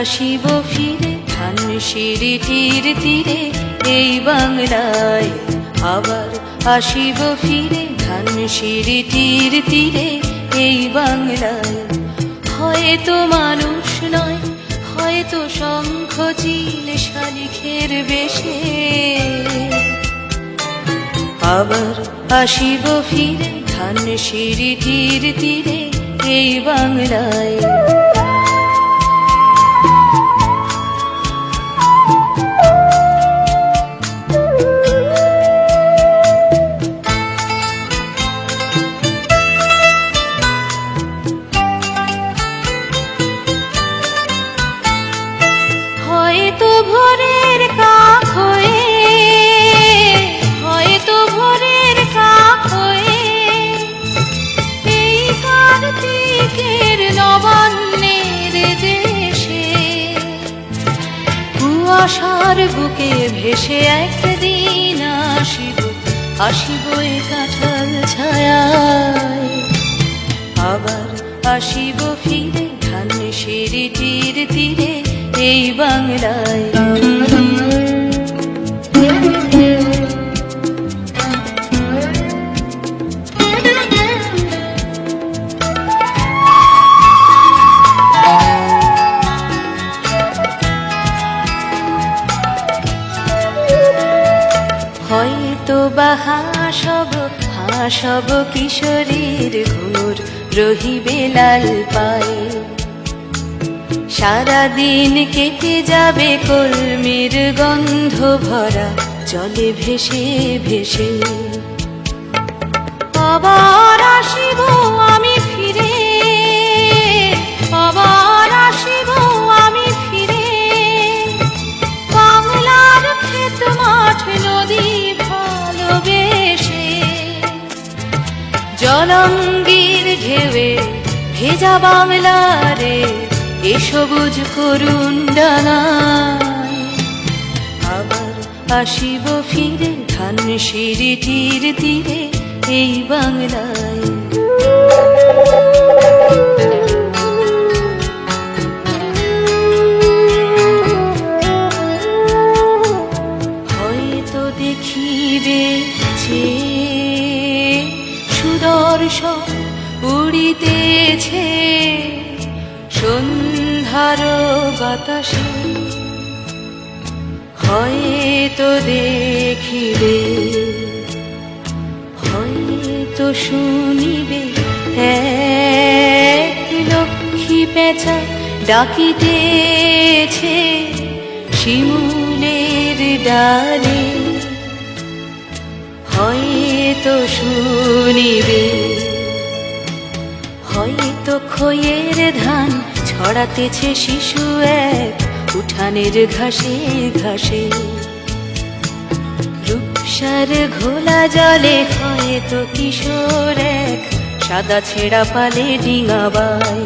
আসিব ফিরে ধানসিঁড়িটির তীরে এই বাংলায়, আবার আসিব ফিরে ধানসিঁড়িটির তীরে এই বাংলায়। হয়তো মানুষ নয়, হয়তো শঙ্খ চিল শালিখের বেশে, আবার আসিব ফিরে ধানসিঁড়িটির তীরে এই বাংলায়। হয়তো ভোরের কাক হয়ে, হয়তো ভোরের কাক হয়ে এই কার্তিকের নবান্নের দেশে, কুয়াশার বুকে ভেসে একদিন আসিব, আসিব এ কাঁঠাল ছায়ায়, আবার আসিব ফিরে ধানসিঁড়িটির তীরে এই বাংলায়। হয়তো বা হাসব কিশোরীর ঘুর রহিবে লাল পায়ে, সারাদিন কেটে যাবে কলমির গন্ধ ভরা জলে ভেসে ভেসে। আবার আসিব আমি ফিরে, আবার আসিব আমি ফিরে বাংলার ক্ষেত মাঠ নদী ভালোবেসে, জলঙ্গির ঢেউয়ে ভেজা বাংলারে এ সবুজ করুণ ডানায়, আবার আসিব ফিরে ধানসিঁড়িটির তীরে এই বাংলায়। হয়তো দেখিবে যে সুদর্শন উড়িতেছে সন্ধ্যার বাতাসে, হয়তো দেখিবে, হয়তো শুনিবে এক লক্ষ্মী পেঁচা ডাকিতেছে শিমুলের ডালে, হয়তো শুনিবে, হয়তো খইয়ের ধান ছড়াতেছে শিশু এক উঠানের ঘাসে ঘাসে, রূপসার ঘোলা জলে হয়তো কিশোর এক সাদা ছেঁড়া পালে ডিঙাবায়।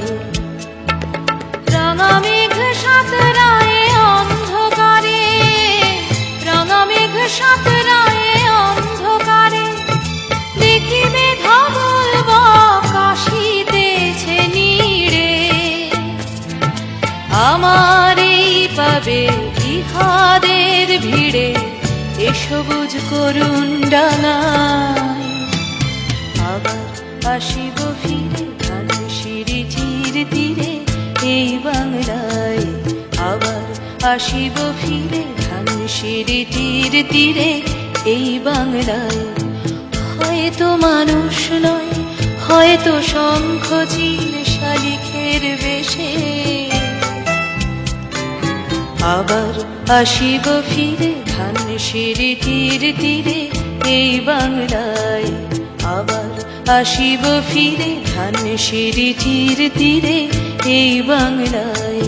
রাঙা মেঘ সাঁতরায় অন্ধকারে, রাঙা মেঘ সাঁতরায় অন্ধকারে দেখিবে ধবল বক আসিতেছে নীড়ে, আমার এই পাবে ইহাদের ভিড়ে এ সবুজ করুণ ডাঙায়, আবার আসিব ফিরে ধানসিঁড়িটির তীরে এই বাংলায়, আবার আসিব ফিরে ধানসিঁড়িটির তীরে এই বাংলায়। হয়তো মানুষ নয়, হয়তো শঙ্খ চিল শালিখের বেশে, আবার আসিব ফিরে ধানসিঁড়িটির তীরে এই বাংলায়, আবার আসিব ফিরে ধানসিঁড়িটির তীরে এই বাংলায়।